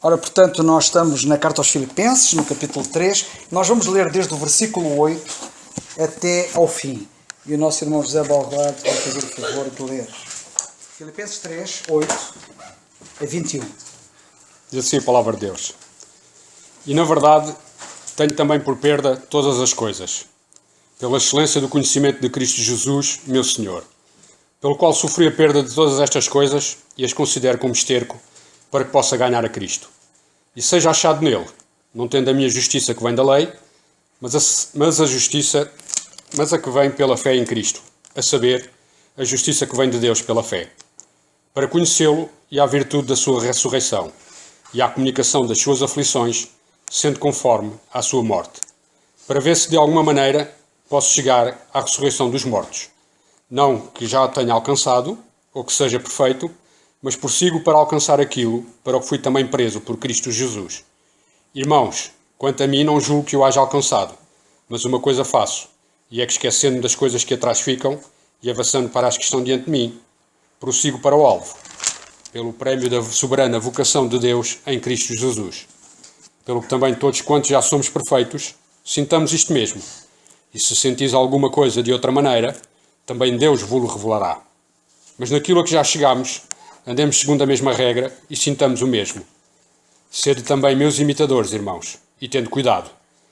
Ora, portanto, nós estamos na Carta aos Filipenses, no capítulo 3. Nós vamos ler desde o versículo 8 até ao fim. E o nosso irmão José Balrado vai fazer o favor de ler. Filipenses 3, 8 a 21. Diz assim a palavra de Deus. E na verdade, tenho também por perda todas as coisas, pela excelência do conhecimento de Cristo Jesus, meu Senhor, pelo qual sofri a perda de todas estas coisas e as considero como esterco, para que possa ganhar a Cristo. E seja achado nele, não tendo a minha justiça que vem da lei, mas a que vem pela fé em Cristo, a saber, a justiça que vem de Deus pela fé, para conhecê-lo e à virtude da sua ressurreição, e à comunicação das suas aflições, sendo conforme à sua morte, para ver se de alguma maneira posso chegar à ressurreição dos mortos. Não que já a tenha alcançado, ou que seja perfeito, mas prossigo para alcançar aquilo para o que fui também preso por Cristo Jesus. Irmãos, quanto a mim não julgo que o haja alcançado, mas uma coisa faço, e é que esquecendo das coisas que atrás ficam, e avançando para as que estão diante de mim, prossigo para o alvo, pelo prémio da soberana vocação de Deus em Cristo Jesus. Pelo que também todos quantos já somos perfeitos, sintamos isto mesmo. E se sentis alguma coisa de outra maneira, também Deus vos revelará. Mas naquilo a que já chegamos, andemos segundo a mesma regra e sintamos o mesmo. Sede também meus imitadores, irmãos, e tende cuidado,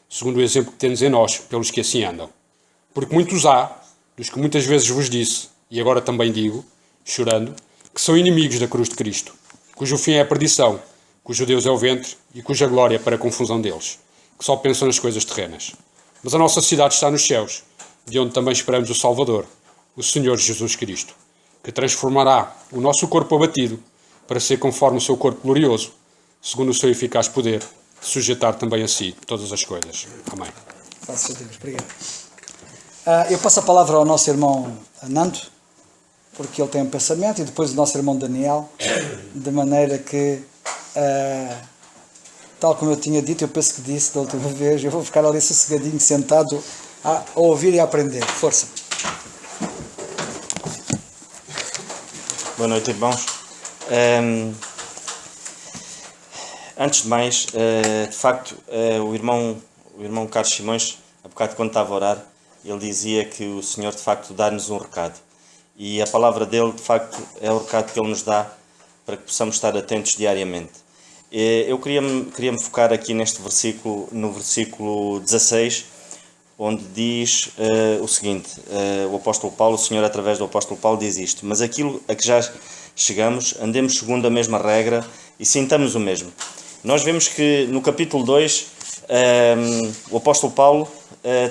segundo o exemplo que tendes em nós, pelos que assim andam. Porque muitos há, dos que muitas vezes vos disse, e agora também digo, chorando, que são inimigos da cruz de Cristo, cujo fim é a perdição, cujo Deus é o ventre e cuja glória é para a confusão deles, que só pensam nas coisas terrenas. Mas a nossa cidade está nos céus, de onde também esperamos o Salvador, o Senhor Jesus Cristo, que transformará o nosso corpo abatido para ser conforme o seu corpo glorioso, segundo o seu eficaz poder, de sujeitar também a si todas as coisas. Amém. Graças a Deus. Obrigado. Eu passo a palavra ao nosso irmão Nando, porque ele tem um pensamento, e depois o nosso irmão Daniel, de maneira que, tal como eu tinha dito, eu penso que disse da última vez, eu vou ficar ali sossegadinho, sentado, a ouvir e a aprender. Força. Boa noite, irmãos. Antes de mais, de facto, o irmão Carlos Simões, há bocado quando estava a orar, ele dizia que o Senhor de facto dá-nos um recado. E a palavra dele, de facto, é o recado que ele nos dá para que possamos estar atentos diariamente. Eu queria me focar aqui neste versículo, no versículo 16, onde diz o seguinte, o apóstolo Paulo, o Senhor através do apóstolo Paulo diz isto: mas aquilo a que já chegamos, andemos segundo a mesma regra e sintamos o mesmo. Nós vemos que no capítulo 2, o apóstolo Paulo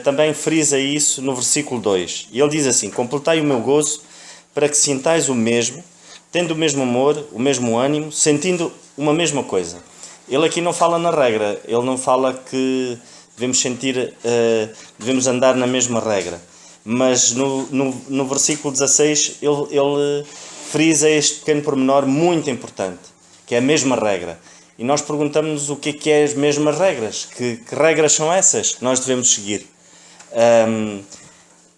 também frisa isso no versículo 2. E ele diz assim: completai o meu gozo para que sintais o mesmo, tendo o mesmo amor, o mesmo ânimo, sentindo uma mesma coisa. Ele aqui não fala na regra, ele não fala que devemos andar na mesma regra. Mas no versículo 16 ele frisa este pequeno pormenor muito importante, que é a mesma regra. E nós perguntamos-nos o que é as mesmas regras, que regras são essas que nós devemos seguir.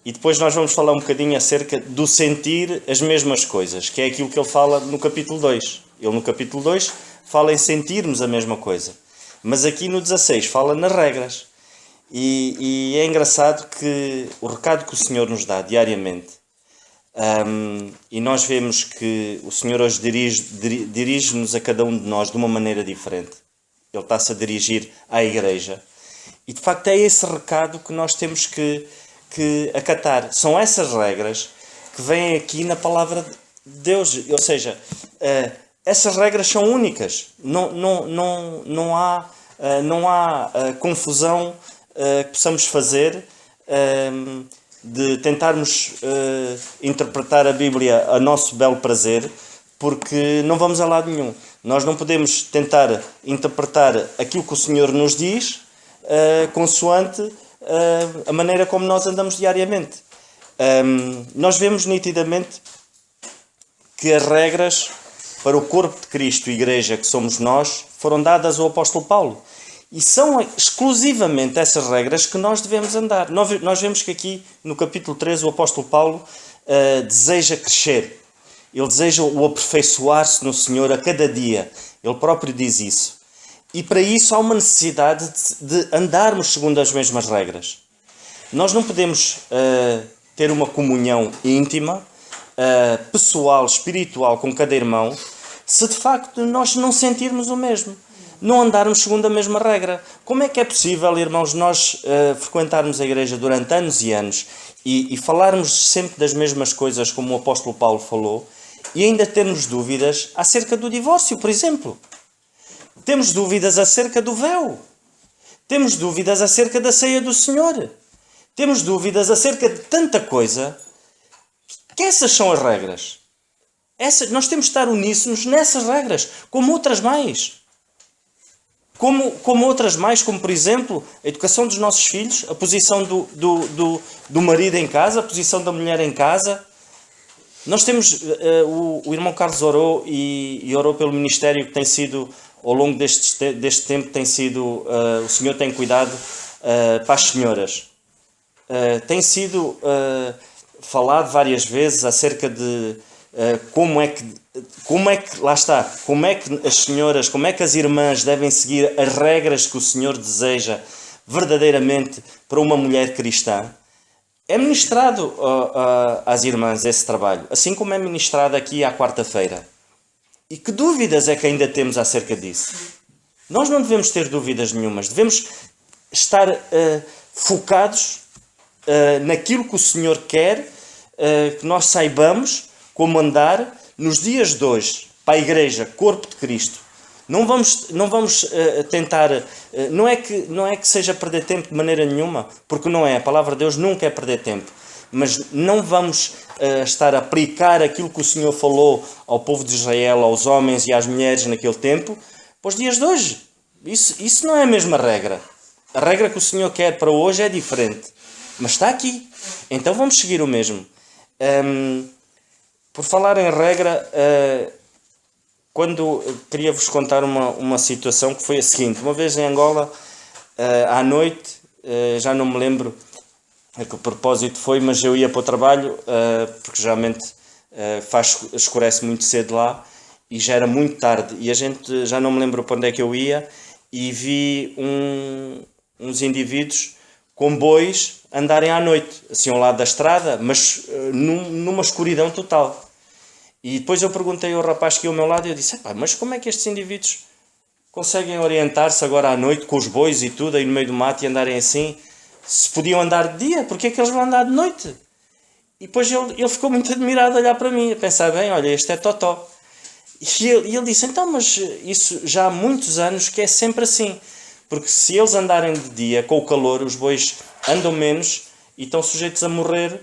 E depois nós vamos falar um bocadinho acerca do sentir as mesmas coisas, que é aquilo que ele fala no capítulo 2. Ele no capítulo 2 fala em sentirmos a mesma coisa. Mas aqui no 16 fala nas regras. E é engraçado que o recado que o Senhor nos dá diariamente, e nós vemos que o Senhor hoje dirige-nos a cada um de nós de uma maneira diferente. Ele está-se a dirigir à igreja. E de facto é esse recado que nós temos que acatar. São essas regras que vêm aqui na palavra de Deus. Ou seja, essas regras são únicas. Não há confusão que possamos fazer de tentarmos interpretar a Bíblia a nosso belo prazer, porque não vamos a lado nenhum. Nós não podemos tentar interpretar aquilo que o Senhor nos diz consoante a maneira como nós andamos diariamente. Nós vemos nitidamente que as regras para o corpo de Cristo, igreja que somos nós, foram dadas ao apóstolo Paulo. E são exclusivamente essas regras que nós devemos andar. Nós vemos que aqui no capítulo 3 o apóstolo Paulo deseja crescer. Ele deseja o aperfeiçoar-se no Senhor a cada dia. Ele próprio diz isso. E para isso há uma necessidade de andarmos segundo as mesmas regras. Nós não podemos ter uma comunhão íntima, pessoal, espiritual com cada irmão, se de facto nós não sentirmos o mesmo, não andarmos segundo a mesma regra. Como é que é possível, irmãos, nós frequentarmos a igreja durante anos e anos e falarmos sempre das mesmas coisas como o apóstolo Paulo falou e ainda termos dúvidas acerca do divórcio, por exemplo? Temos dúvidas acerca do véu. Temos dúvidas acerca da ceia do Senhor. Temos dúvidas acerca de tanta coisa, que essas são as regras. Nós temos de estar uníssonos nessas regras, como outras mais. Como outras mais, como por exemplo, a educação dos nossos filhos, a posição do marido em casa, a posição da mulher em casa. Nós temos, o irmão Carlos orou e orou pelo ministério que tem sido, ao longo deste tempo, tem sido, o Senhor tem cuidado para as senhoras. Tem sido falado várias vezes acerca de como é que, lá está, como é que as senhoras, como é que as irmãs devem seguir as regras que o Senhor deseja verdadeiramente para uma mulher cristã. É ministrado às irmãs esse trabalho, assim como é ministrado aqui à quarta-feira. E que dúvidas é que ainda temos acerca disso? Nós não devemos ter dúvidas nenhumas, devemos estar focados naquilo que o Senhor quer, que nós saibamos como andar nos dias de hoje, para a Igreja, corpo de Cristo. Não vamos tentar, não é que seja perder tempo de maneira nenhuma, porque não é, a palavra de Deus nunca é perder tempo, mas não vamos estar a aplicar aquilo que o Senhor falou ao povo de Israel, aos homens e às mulheres naquele tempo, para os dias de hoje. Isso não é a mesma regra. A regra que o Senhor quer para hoje é diferente, mas está aqui, então vamos seguir o mesmo. Por falar em regra, quando queria-vos contar uma situação que foi a seguinte. Uma vez em Angola, à noite, já não me lembro a que propósito foi, mas eu ia para o trabalho, porque geralmente escurece muito cedo lá, e já era muito tarde, e a gente, já não me lembro para onde é que eu ia, e vi uns indivíduos com bois andarem à noite, assim ao lado da estrada, mas numa escuridão total. E depois eu perguntei ao rapaz que ia ao meu lado e eu disse, mas como é que estes indivíduos conseguem orientar-se agora à noite com os bois e tudo aí no meio do mato e andarem assim? Se podiam andar de dia, porque é que eles vão andar de noite? E depois ele ficou muito admirado a olhar para mim, a pensar, bem, olha, este é totó. E ele disse, então, mas isso já há muitos anos que é sempre assim. Porque se eles andarem de dia, com o calor, os bois andam menos e estão sujeitos a morrer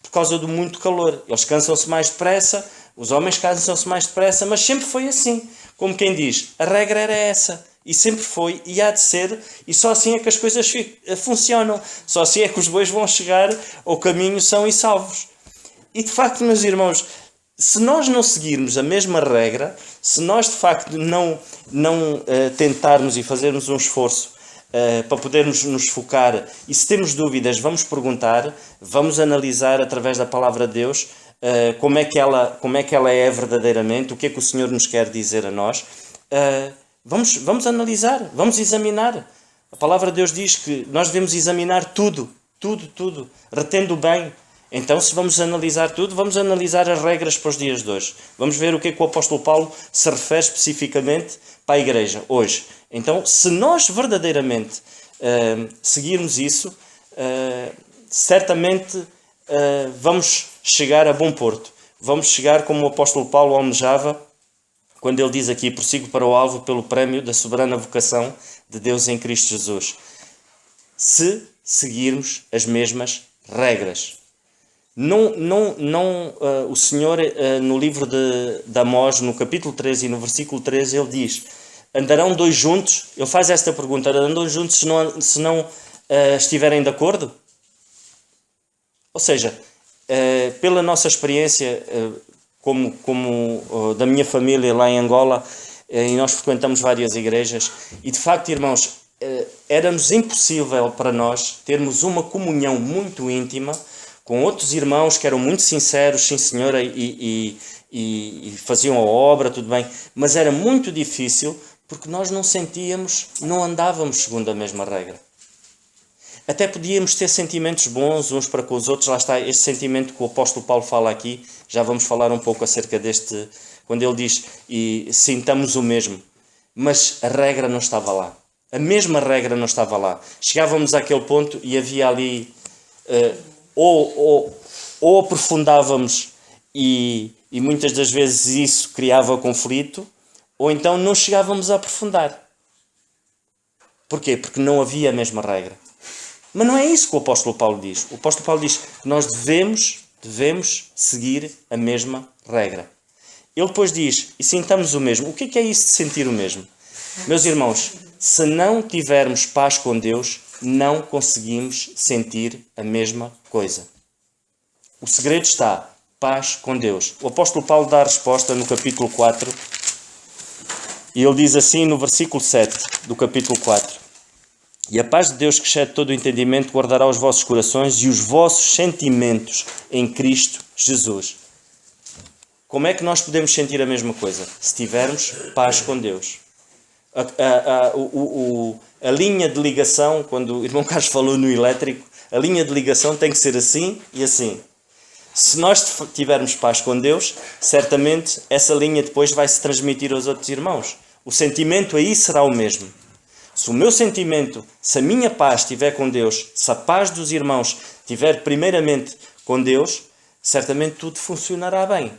por causa do muito calor. Eles cansam-se mais depressa, os homens cansam-se mais depressa, mas sempre foi assim. Como quem diz, a regra era essa. E sempre foi, e há de ser, e só assim é que as coisas funcionam. Só assim é que os bois vão chegar ao caminho são e salvos. E de facto, meus irmãos, se nós não seguirmos a mesma regra, se nós de facto não tentarmos e fazermos um esforço para podermos nos focar, e se temos dúvidas, vamos perguntar, vamos analisar através da palavra de Deus como é que ela é verdadeiramente, o que é que o Senhor nos quer dizer a nós. Vamos analisar, vamos examinar. A palavra de Deus diz que nós devemos examinar tudo, retendo o bem. Então, se vamos analisar tudo, vamos analisar as regras para os dias de hoje. Vamos ver o que é que o apóstolo Paulo se refere especificamente para a igreja hoje. Então, se nós verdadeiramente seguirmos isso, certamente vamos chegar a bom porto. Vamos chegar como o apóstolo Paulo almejava, quando ele diz aqui, prossigo para o alvo pelo prémio da soberana vocação de Deus em Cristo Jesus. Se seguirmos as mesmas regras. O Senhor, no livro de Amós, no capítulo 13 e no versículo 13, ele diz, andarão dois juntos? Ele faz esta pergunta, andarão dois juntos se não estiverem de acordo? Ou seja, pela nossa experiência, como da minha família lá em Angola, e nós frequentamos várias igrejas, e de facto, irmãos, era-nos impossível para nós termos uma comunhão muito íntima com outros irmãos que eram muito sinceros, sim senhora, e faziam a obra, tudo bem, mas era muito difícil Porque nós não sentíamos, não andávamos segundo a mesma regra. Até podíamos ter sentimentos bons uns para com os outros. Lá está este sentimento que o apóstolo Paulo fala aqui. Já vamos falar um pouco acerca deste, quando ele diz, e sintamos o mesmo. Mas a regra não estava lá. A mesma regra não estava lá. Chegávamos àquele ponto e havia ali, ou aprofundávamos e muitas das vezes isso criava conflito, ou então não chegávamos a aprofundar. Porquê? Porque não havia a mesma regra. Mas não é isso que o apóstolo Paulo diz. O apóstolo Paulo diz que nós devemos seguir a mesma regra. Ele depois diz, e sintamos o mesmo. O que é isso de sentir o mesmo? Meus irmãos, se não tivermos paz com Deus, não conseguimos sentir a mesma coisa. O segredo está, paz com Deus. O apóstolo Paulo dá a resposta no capítulo 4, e ele diz assim no versículo 7 do capítulo 4. E a paz de Deus, que excede todo o entendimento, guardará os vossos corações e os vossos sentimentos em Cristo Jesus. Como é que nós podemos sentir a mesma coisa? Se tivermos paz com Deus. A linha de ligação, quando o irmão Carlos falou no elétrico, a linha de ligação tem que ser assim e assim. Se nós tivermos paz com Deus, certamente essa linha depois vai se transmitir aos outros irmãos. O sentimento aí será o mesmo. Se o meu sentimento, se a minha paz estiver com Deus, se a paz dos irmãos estiver primeiramente com Deus, certamente tudo funcionará bem.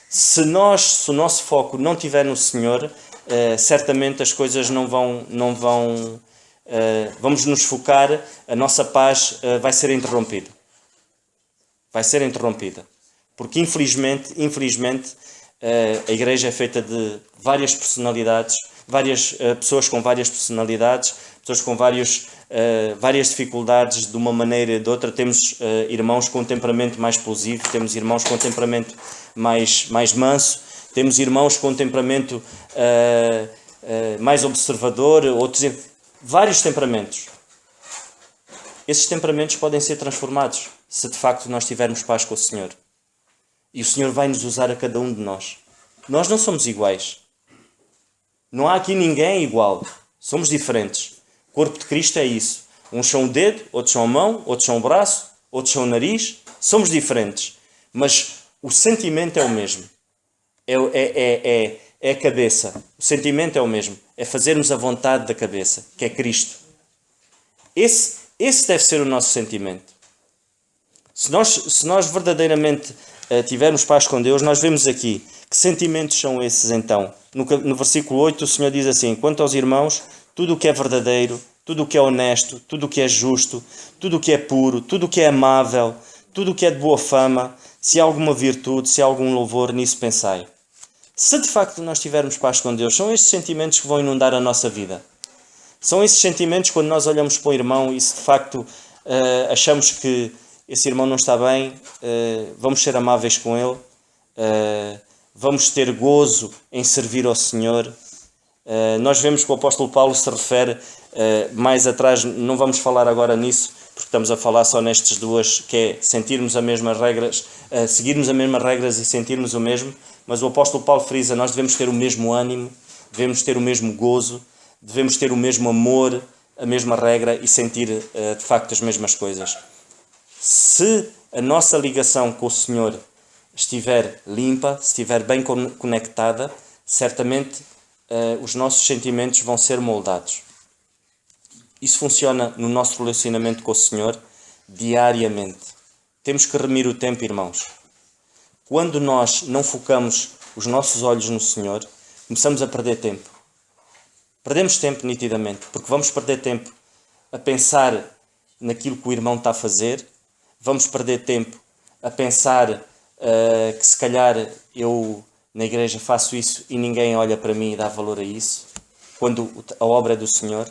Se o nosso foco não estiver no Senhor, certamente as coisas não vão vamos nos focar, a nossa paz vai ser interrompida. Vai ser interrompida. Porque infelizmente, a igreja é feita de várias personalidades, várias pessoas com várias personalidades, pessoas com várias dificuldades de uma maneira e de outra. Temos irmãos com temperamento mais explosivo, temos irmãos com temperamento mais manso, temos irmãos com temperamento mais observador, outros vários temperamentos. Esses temperamentos podem ser transformados se de facto nós tivermos paz com o Senhor. E o Senhor vai nos usar a cada um de nós. Nós não somos iguais. Não há aqui ninguém igual. Somos diferentes. O corpo de Cristo é isso. Uns são o dedo, outros são a mão, outros são o braço, outros são o nariz. Somos diferentes. Mas o sentimento é o mesmo. É a cabeça. O sentimento é o mesmo. É fazermos a vontade da cabeça, que é Cristo. Esse deve ser o nosso sentimento. Se nós verdadeiramente tivermos paz com Deus, nós vemos aqui que sentimentos são esses então. No versículo 8 o Senhor diz assim: quanto aos irmãos, tudo o que é verdadeiro, tudo o que é honesto, tudo o que é justo, tudo o que é puro, tudo o que é amável, tudo o que é de boa fama, se há alguma virtude, se há algum louvor, nisso pensai. Se de facto nós tivermos paz com Deus, são estes sentimentos que vão inundar a nossa vida. São esses sentimentos quando nós olhamos para o irmão e se de facto achamos que esse irmão não está bem, vamos ser amáveis com ele, vamos ter gozo em servir ao Senhor. Nós vemos que o apóstolo Paulo se refere mais atrás, não vamos falar agora nisso, porque estamos a falar só nestas duas, que é sentirmos as mesmas regras, seguirmos as mesmas regras e sentirmos o mesmo, mas o apóstolo Paulo frisa, nós devemos ter o mesmo ânimo, devemos ter o mesmo gozo, devemos ter o mesmo amor, a mesma regra e sentir de facto as mesmas coisas. Se a nossa ligação com o Senhor estiver limpa, se estiver bem conectada, certamente os nossos sentimentos vão ser moldados. Isso funciona no nosso relacionamento com o Senhor diariamente. Temos que remir o tempo, irmãos. Quando nós não focamos os nossos olhos no Senhor, começamos a perder tempo. Perdemos tempo nitidamente, porque vamos perder tempo a pensar naquilo que o irmão está a fazer, vamos perder tempo a pensar que se calhar eu na igreja faço isso e ninguém olha para mim e dá valor a isso, quando a obra é do Senhor.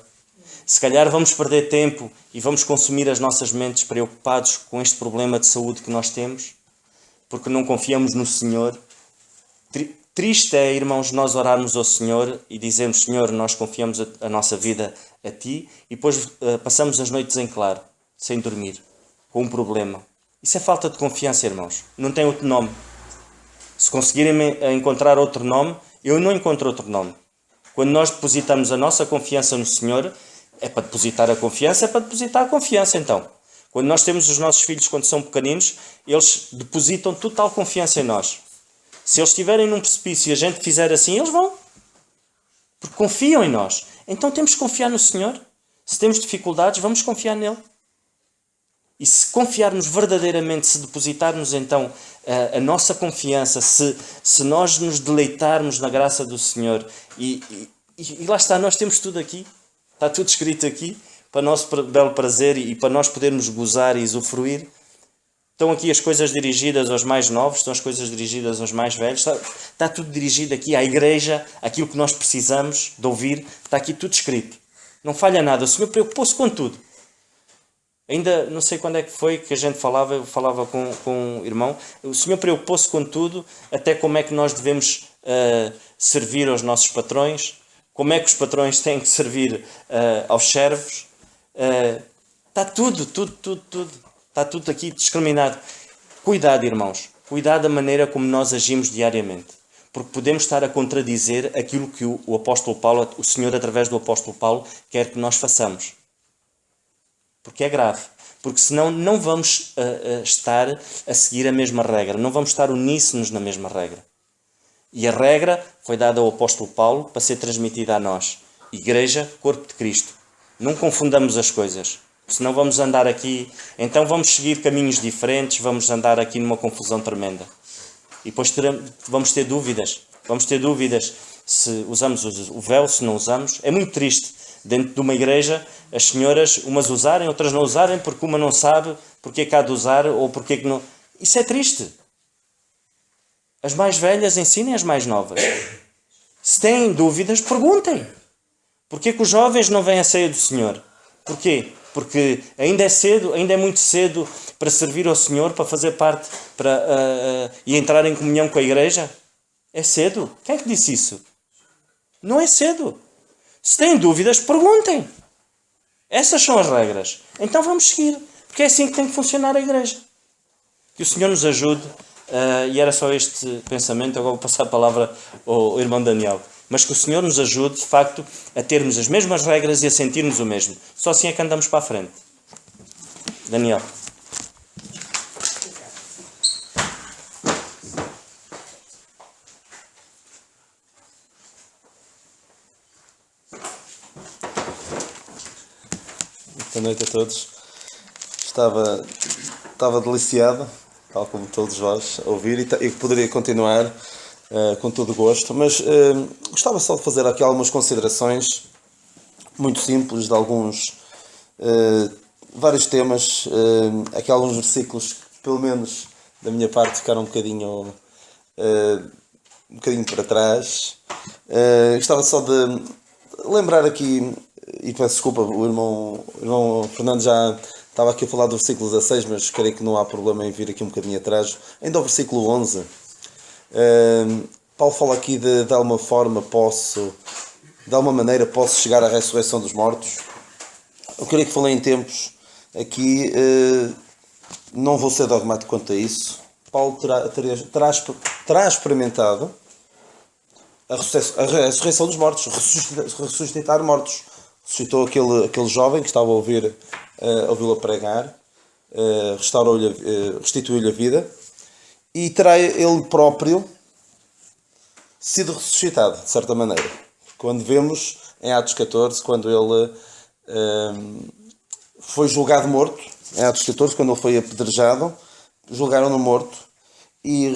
Se calhar vamos perder tempo e vamos consumir as nossas mentes preocupados com este problema de saúde que nós temos, porque não confiamos no Senhor. Triste é, irmãos, nós orarmos ao Senhor e dizermos: Senhor, nós confiamos a nossa vida a Ti, e depois passamos as noites em claro, sem dormir, com um problema. Isso é falta de confiança, irmãos. Não tem outro nome. Se conseguirem encontrar outro nome, eu não encontro outro nome. Quando nós depositamos a nossa confiança no Senhor, é para depositar a confiança, então. Quando nós temos os nossos filhos, quando são pequeninos, eles depositam total confiança em nós. Se eles estiverem num precipício e a gente fizer assim, eles vão. Porque confiam em nós. Então temos que confiar no Senhor. Se temos dificuldades, vamos confiar nele. E se confiarmos verdadeiramente, se depositarmos então a nossa confiança, se nós nos deleitarmos na graça do Senhor, e lá está, nós temos tudo aqui, está tudo escrito aqui, para o nosso belo prazer e para nós podermos gozar e usufruir. Estão aqui as coisas dirigidas aos mais novos, estão as coisas dirigidas aos mais velhos, está tudo dirigido aqui à igreja, aquilo que nós precisamos de ouvir, está aqui tudo escrito. Não falha nada, o Senhor preocupou-se com tudo. Ainda não sei quando é que foi que a gente falava, eu falava com um irmão, o Senhor preocupou-se com tudo, até como é que nós devemos servir aos nossos patrões, como é que os patrões têm que servir aos servos. Está tudo. Está tudo aqui discriminado. Cuidado, irmãos. Cuidado da maneira como nós agimos diariamente. Porque podemos estar a contradizer aquilo que o apóstolo Paulo, o Senhor através do apóstolo Paulo, quer que nós façamos. Porque é grave. Porque senão não vamos estar a seguir a mesma regra. Não vamos estar uníssonos na mesma regra. E a regra foi dada ao apóstolo Paulo para ser transmitida a nós. Igreja, corpo de Cristo. Não confundamos as coisas. Senão vamos andar aqui... Então vamos seguir caminhos diferentes. Vamos andar aqui numa confusão tremenda. E depois vamos ter dúvidas. Vamos ter dúvidas se usamos o véu, se não usamos. É muito triste. Dentro de uma igreja, as senhoras, umas usarem, outras não usarem, porque uma não sabe porque é que há de usar ou porque é que não... Isso é triste. As mais velhas ensinem as mais novas. Se têm dúvidas, perguntem. Porquê que os jovens não vêm à ceia do Senhor? Porquê? Porque ainda é cedo, ainda é muito cedo para servir ao Senhor, para fazer parte e entrar em comunhão com a igreja? É cedo? Quem é que disse isso? Não é cedo. Se têm dúvidas, perguntem. Essas são as regras. Então vamos seguir. Porque é assim que tem que funcionar a igreja. Que o Senhor nos ajude. E era só este pensamento. Agora vou passar a palavra ao irmão Daniel. Mas que o Senhor nos ajude, de facto, a termos as mesmas regras e a sentirmos o mesmo. Só assim é que andamos para a frente. Daniel. Boa noite a todos. Estava deliciado, tal como todos vós, a ouvir e poderia continuar com todo o gosto, mas gostava só de fazer aqui algumas considerações muito simples de vários temas, aqui alguns versículos que, pelo menos da minha parte, ficaram um bocadinho para trás. Gostava só de lembrar aqui, e peço desculpa, o irmão Fernando já estava aqui a falar do versículo 16, mas creio que não há problema em vir aqui um bocadinho atrás. Ainda ao versículo 11, Paulo fala aqui de alguma maneira posso chegar à ressurreição dos mortos. Eu creio que falei em tempos aqui, não vou ser dogmático quanto a isso. Paulo terá experimentado a ressurreição dos mortos, ressuscitar mortos. Ressuscitou aquele jovem que estava a ouvi-lo pregar, restituiu-lhe a vida, e terá ele próprio sido ressuscitado, de certa maneira. Quando vemos em Atos 14, quando ele foi julgado morto, em Atos 14, quando ele foi apedrejado, julgaram-no morto, e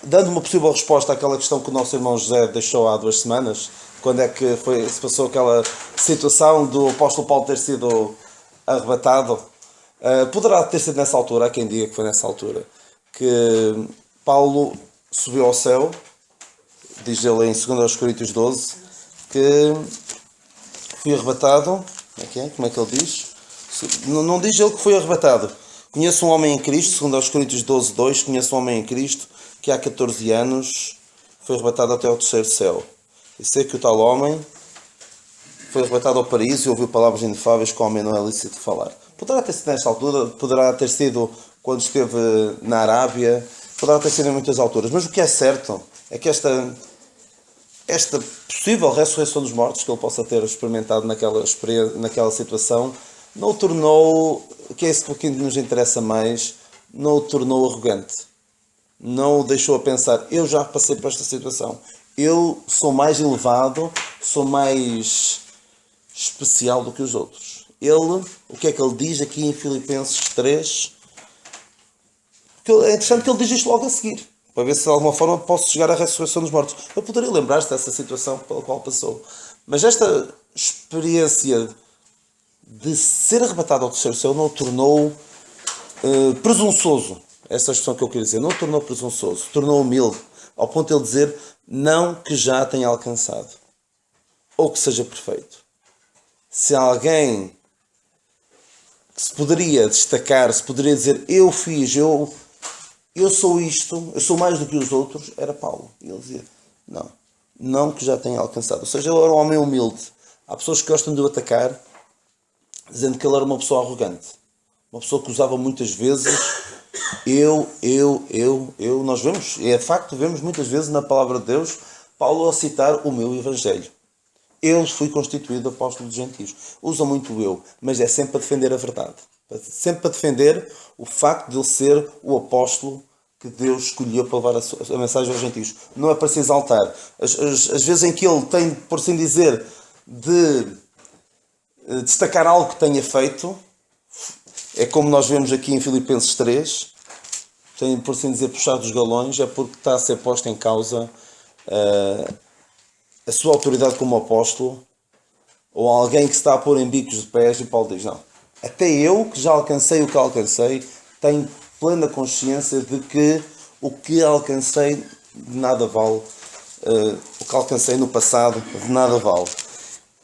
dando uma possível resposta àquela questão que o nosso irmão José deixou há 2 semanas, quando é que se passou aquela situação do apóstolo Paulo ter sido arrebatado, poderá ter sido nessa altura, há quem diga que foi nessa altura, que Paulo subiu ao céu, diz ele em 2 Coríntios 12, que foi arrebatado, como é que ele diz? Não diz ele que foi arrebatado. Conheço um homem em Cristo, 2 Coríntios 12, 2, conheço um homem em Cristo que há 14 anos foi arrebatado até ao 3º céu. E sei que o tal homem foi arrebatado ao paraíso e ouviu palavras inefáveis que o homem não é lícito falar. Poderá ter sido nesta altura, poderá ter sido quando esteve na Arábia, poderá ter sido em muitas alturas. Mas o que é certo é que esta possível ressurreição dos mortos que ele possa ter experimentado naquela situação, não o tornou, que é isso que nos interessa mais, não o tornou arrogante. Não o deixou a pensar, eu já passei por esta situação, eu sou mais elevado, sou mais especial do que os outros. Ele, o que é que ele diz aqui em Filipenses 3? É interessante que ele diz isto logo a seguir, para ver se de alguma forma posso chegar à ressurreição dos mortos. Eu poderia lembrar-se dessa situação pela qual passou. Mas esta experiência de ser arrebatado ao terceiro céu não o tornou presunçoso. Essa é a expressão que eu queria dizer. Não o tornou presunçoso, tornou humilde, ao ponto de ele dizer, não que já tenha alcançado, ou que seja perfeito. Se alguém que se poderia destacar, se poderia dizer, eu fiz, eu sou isto, eu sou mais do que os outros, era Paulo. E ele dizia, não que já tenha alcançado. Ou seja, ele era um homem humilde. Há pessoas que gostam de o atacar, dizendo que ele era uma pessoa arrogante. Uma pessoa que usava muitas vezes eu. Nós vemos, é de facto, vemos muitas vezes na palavra de Deus, Paulo a citar o meu Evangelho. Eu fui constituído apóstolo dos gentios. Usa muito o eu, mas é sempre para defender a verdade. Sempre para defender o facto de ele ser o apóstolo que Deus escolheu para levar a mensagem aos gentios. Não é para se exaltar. As vezes em que ele tem, por assim dizer, de destacar algo que tenha feito, é como nós vemos aqui em Filipenses 3, tem, por assim dizer, puxado os galões, é porque está a ser posta em causa a sua autoridade como apóstolo, ou alguém que se está a pôr em bicos de pés, e Paulo diz, não, até eu, que já alcancei o que alcancei, tenho plena consciência de que o que alcancei de nada vale, o que alcancei no passado de nada vale.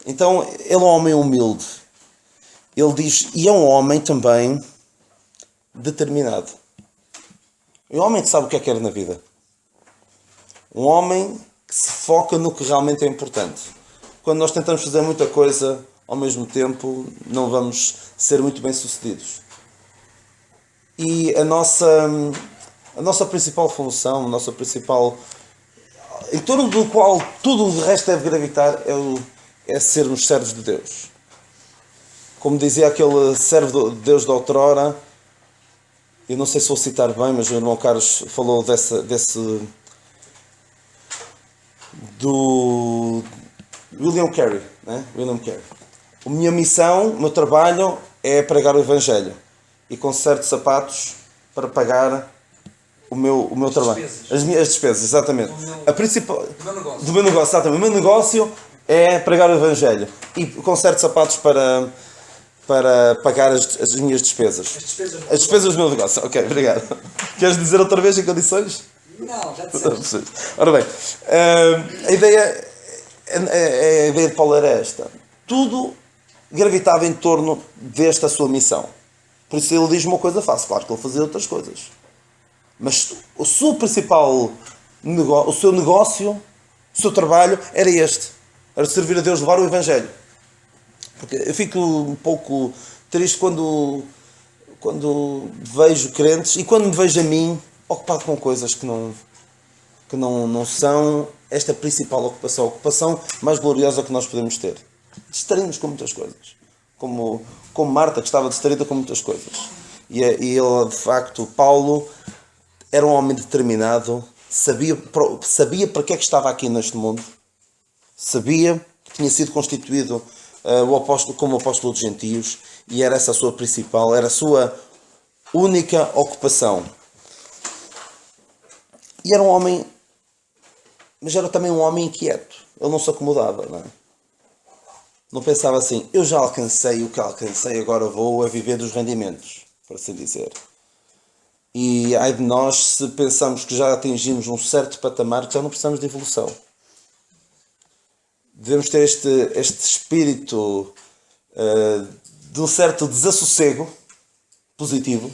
Então, ele é um homem humilde. Ele diz, e é um homem também determinado. É um homem que sabe o que é que quer na vida. Um homem que se foca no que realmente é importante. Quando nós tentamos fazer muita coisa ao mesmo tempo, não vamos ser muito bem sucedidos. E a nossa principal função, a nossa principal, em torno do qual tudo o resto deve gravitar, é sermos servos de Deus. Como dizia aquele servo de Deus da outrora, eu não sei se vou citar bem, mas o irmão Carlos falou do William Carey, né? William Carey. A minha missão, o meu trabalho é pregar o Evangelho e conserto sapatos para pagar o meu trabalho. As minhas despesas, exatamente. Do meu negócio, exatamente. O meu negócio é pregar o Evangelho e conserto sapatos para pagar as minhas despesas. As despesas do meu negócio. Ok, obrigado. Queres dizer outra vez em condições? Não, já disseste. Ora bem, a ideia de Paulo era esta. Tudo gravitava em torno desta sua missão. Por isso ele diz uma coisa fácil. Claro que ele fazia outras coisas. Mas o seu principal negócio, o seu negócio, o seu trabalho era este. Era servir a Deus, levar o Evangelho. Porque eu fico um pouco triste quando vejo crentes e quando me vejo a mim ocupado com coisas que não são esta principal ocupação, a ocupação mais gloriosa que nós podemos ter. Distraímos com muitas coisas. Como Marta, que estava distraída com muitas coisas. E ele, de facto, Paulo, era um homem determinado, sabia para que é que estava aqui neste mundo, sabia que tinha sido constituído como apóstolo dos gentios, e era essa a sua principal, era a sua única ocupação. E era um homem, mas era também um homem inquieto. Ele não se acomodava, não é? Não pensava assim, eu já alcancei o que alcancei, agora vou a viver dos rendimentos, por assim dizer. E ai de nós se pensamos que já atingimos um certo patamar que já não precisamos de evolução. Devemos ter este espírito de um certo desassossego positivo.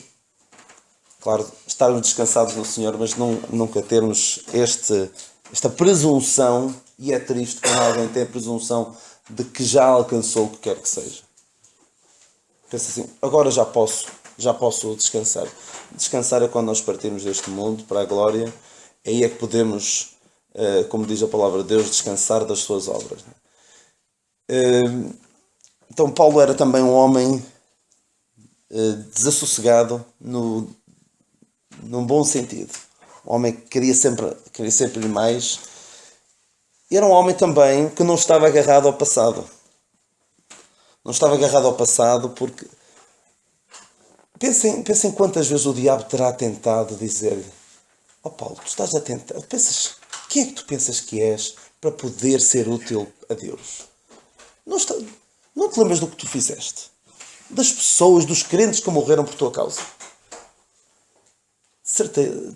Claro, estarmos descansados no Senhor, mas nunca termos esta presunção, e é triste quando alguém tem a presunção de que já alcançou o que quer que seja. Pensa assim, agora já posso descansar. Descansar é quando nós partimos deste mundo para a glória, aí é que podemos como diz a palavra de Deus, descansar das suas obras. Então Paulo era também um homem desassossegado num bom sentido. Um homem que queria sempre mais. E era um homem também que não estava agarrado ao passado. Não estava agarrado ao passado porque... Pensem quantas vezes o diabo terá tentado dizer-lhe: ó Paulo, tu estás a tentar... Quem é que tu pensas que és para poder ser útil a Deus? Não te lembras do que tu fizeste? Das pessoas, dos crentes que morreram por tua causa? Certeza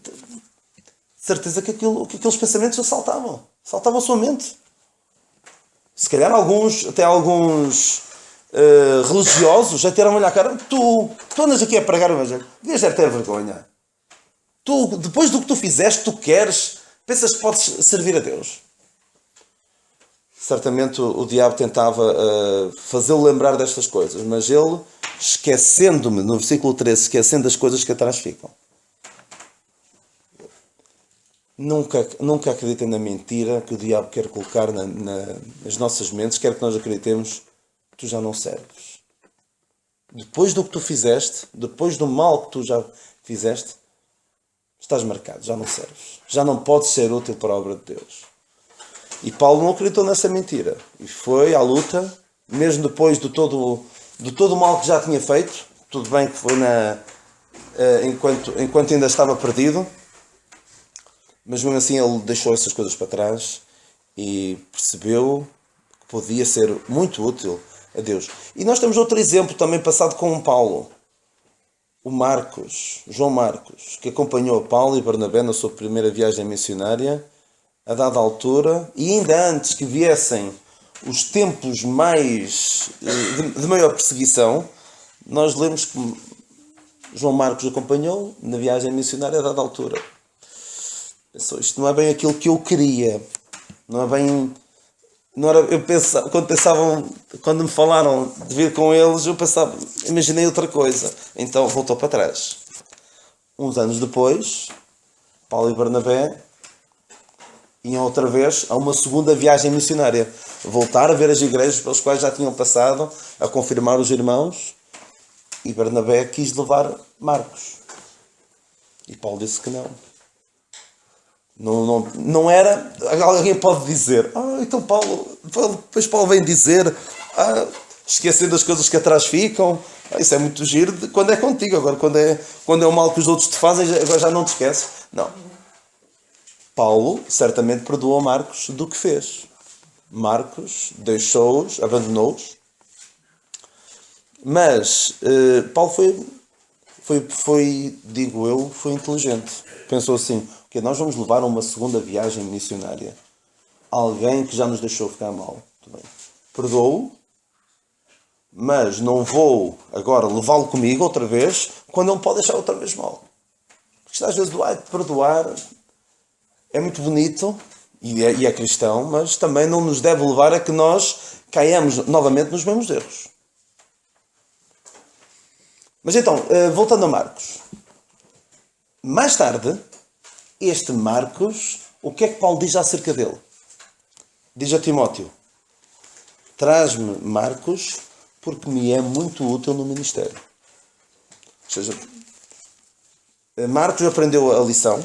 que aqueles pensamentos assaltavam a sua mente. Se calhar até alguns religiosos até eram olhar a cara: tu andas aqui a pregar o evangelho, devias ter vergonha. Tu, depois do que tu fizeste, tu pensas que podes servir a Deus. Certamente o diabo tentava fazê-lo lembrar destas coisas, mas ele, esquecendo-me, no versículo 13, esquecendo das coisas que atrás ficam. Nunca acreditem na mentira que o diabo quer colocar nas nossas mentes, quer que nós acreditemos: tu já não serves. Depois do que tu fizeste, depois do mal que tu já fizeste, estás marcado, já não serves. Já não podes ser útil para a obra de Deus. E Paulo não acreditou nessa mentira. E foi à luta, mesmo depois de todo o mal que já tinha feito. Tudo bem que foi enquanto ainda estava perdido. Mas mesmo assim ele deixou essas coisas para trás e percebeu que podia ser muito útil a Deus. E nós temos outro exemplo também passado com Paulo. O João Marcos, que acompanhou Paulo e Barnabé na sua primeira viagem missionária, a dada altura, e ainda antes que viessem os tempos de maior perseguição, nós lemos que João Marcos acompanhou na viagem missionária a dada altura. Pensou: isto não é bem aquilo que eu queria. Não é bem... Quando me falaram de vir com eles, imaginei outra coisa. Então voltou para trás. Uns anos depois, Paulo e Barnabé iam outra vez a uma segunda viagem missionária. Voltar a ver as igrejas pelas quais já tinham passado, a confirmar os irmãos. E Barnabé quis levar Marcos. E Paulo disse que não. Não era... Alguém pode dizer: então depois Paulo vem dizer, esquecendo as coisas que atrás ficam. Isso é muito giro quando é contigo. Agora quando é o mal que os outros te fazem, agora já não te esqueces. Não. Paulo certamente perdoou Marcos do que fez. Marcos deixou-os, abandonou-os. Mas Paulo foi, digo eu, foi inteligente. Pensou assim: que nós vamos levar a uma segunda viagem missionária alguém que já nos deixou ficar mal. Perdoo-o, mas não vou agora levá-lo comigo outra vez quando ele me pode deixar outra vez mal. Porque às vezes perdoar é muito bonito e é cristão, mas também não nos deve levar a que nós caiamos novamente nos mesmos erros. Mas então, voltando a Marcos. Mais tarde, este Marcos, o que é que Paulo diz acerca dele? Diz a Timóteo: traz-me Marcos, porque me é muito útil no ministério. Ou seja, Marcos aprendeu a lição.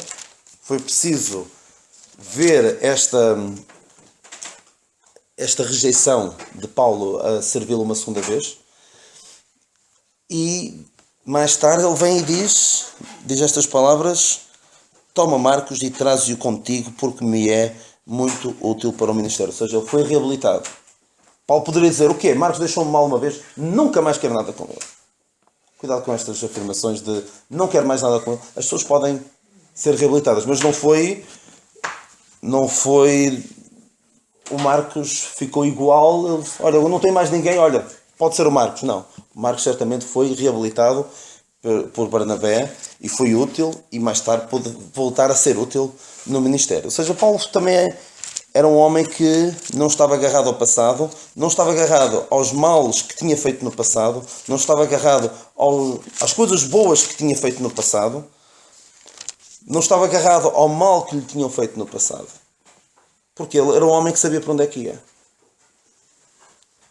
Foi preciso ver esta rejeição de Paulo a servi-lo uma segunda vez. E mais tarde ele vem e diz estas palavras: toma Marcos e traz-o contigo, porque me é muito útil para o ministério. Ou seja, ele foi reabilitado. Paulo poderia dizer: o quê? Marcos deixou-me mal uma vez, nunca mais quero nada com ele. Cuidado com estas afirmações de não quero mais nada com ele. As pessoas podem ser reabilitadas, mas não foi o Marcos ficou igual. Ele, olha, eu não tenho mais ninguém, olha, pode ser o Marcos. Não, o Marcos certamente foi reabilitado por Barnabé e foi útil, e mais tarde pôde voltar a ser útil no ministério. Ou seja, Paulo também era um homem que não estava agarrado ao passado, não estava agarrado aos males que tinha feito no passado, não estava agarrado às coisas boas que tinha feito no passado, não estava agarrado ao mal que lhe tinham feito no passado. Porque ele era um homem que sabia para onde é que ia.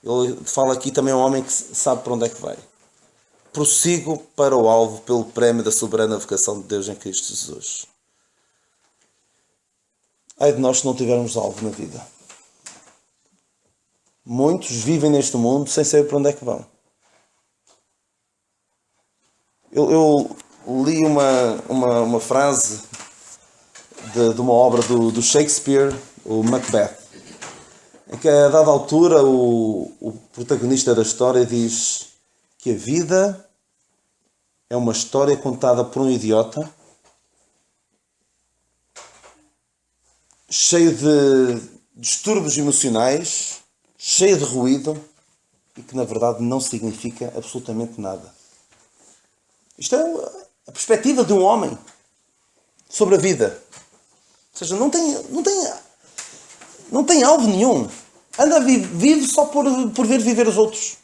Ele fala aqui também um homem que sabe para onde é que vai. Prossigo para o alvo pelo prémio da soberana vocação de Deus em Cristo Jesus. Ai de nós se não tivermos alvo na vida. Muitos vivem neste mundo sem saber para onde é que vão. Eu li uma frase de uma obra do Shakespeare, o Macbeth, em que a dada altura o protagonista da história diz que a vida é uma história contada por um idiota, cheio de distúrbios emocionais, cheio de ruído e que na verdade não significa absolutamente nada. Isto é a perspectiva de um homem sobre a vida. Ou seja, não tem alvo nenhum. Vive só por ver viver os outros.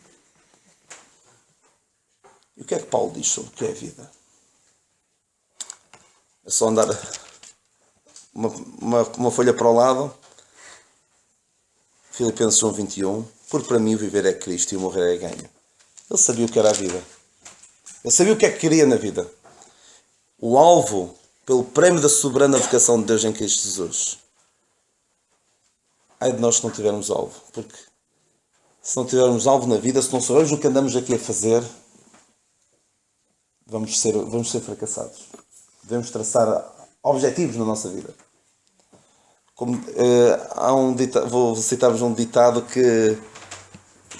E o que é que Paulo diz sobre o que é a vida? É só andar uma folha para o lado. Filipenses 1:21. Porque para mim o viver é Cristo e o morrer é ganho. Ele sabia o que era a vida. Ele sabia o que é que queria na vida. O alvo pelo prémio da soberana vocação de Deus em Cristo Jesus. Ai de nós se não tivermos alvo. Porque se não tivermos alvo na vida, se não sabemos o que andamos aqui a fazer, vamos ser fracassados. Devemos traçar objetivos na nossa vida. Vou citar-vos um ditado que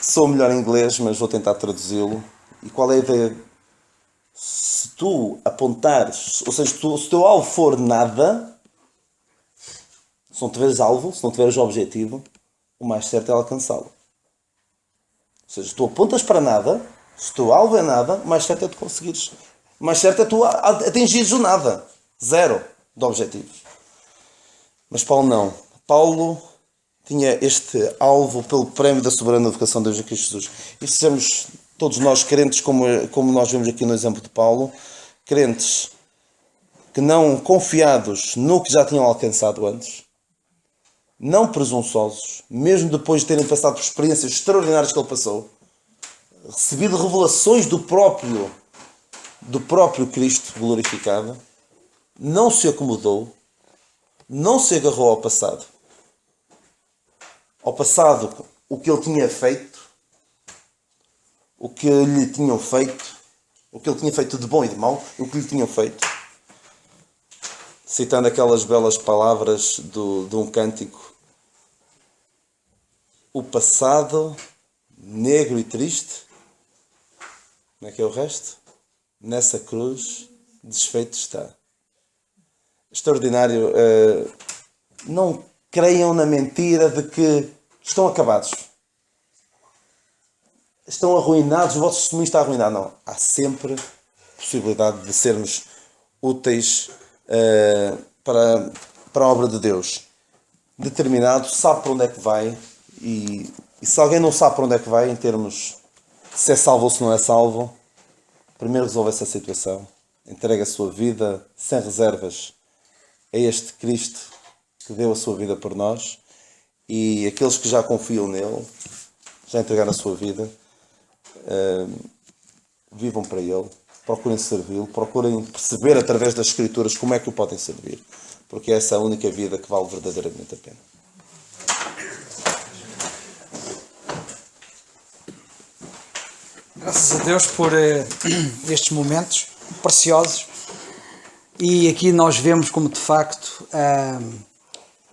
sou melhor em inglês, mas vou tentar traduzi-lo. E qual é a ideia? Se tu apontares, ou seja, se o teu alvo for nada, se não tiveres alvo, se não tiveres objetivo, o mais certo é alcançá-lo. Ou seja, se tu apontas para nada, se o teu alvo é nada, o mais certo é tu conseguires. O mais certo é tu atingires o nada. Zero de objetivos. Mas Paulo não. Paulo tinha este alvo pelo prémio da soberana vocação de Deus em Cristo Jesus. E sejamos todos nós crentes, como nós vemos aqui no exemplo de Paulo, crentes que não confiados no que já tinham alcançado antes, não presunçosos, mesmo depois de terem passado por experiências extraordinárias que ele passou, recebido revelações do próprio Cristo glorificado, não se acomodou, não se agarrou ao passado, o que ele tinha feito, o que lhe tinham feito, o que ele tinha feito de bom e de mau, o que lhe tinham feito. Citando aquelas belas palavras de um cântico: o passado, negro e triste, como é que é o resto? Nessa cruz, desfeito está. Extraordinário. Não creiam na mentira de que estão acabados. Estão arruinados, o vosso testemunho está arruinado. Não. Há sempre possibilidade de sermos úteis para a obra de Deus. Determinado, sabe para onde é que vai. E se alguém não sabe para onde é que vai, em termos de se é salvo ou se não é salvo, primeiro resolve essa situação. Entrega a sua vida sem reservas a este Cristo que deu a sua vida por nós. E aqueles que já confiam nele, já entregaram a sua vida, vivam para ele, procurem servi-lo, procurem perceber através das Escrituras como é que o podem servir, porque essa é a única vida que vale verdadeiramente a pena. Graças a Deus por estes momentos preciosos, e aqui nós vemos como de facto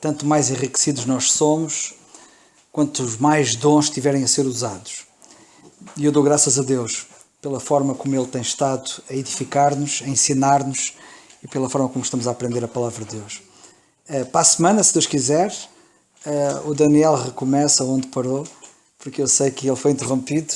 tanto mais enriquecidos nós somos, quanto mais dons estiverem a ser usados. E eu dou graças a Deus pela forma como Ele tem estado a edificar-nos, a ensinar-nos, e pela forma como estamos a aprender a palavra de Deus. Para a semana, se Deus quiser, o Daniel recomeça onde parou, porque eu sei que ele foi interrompido.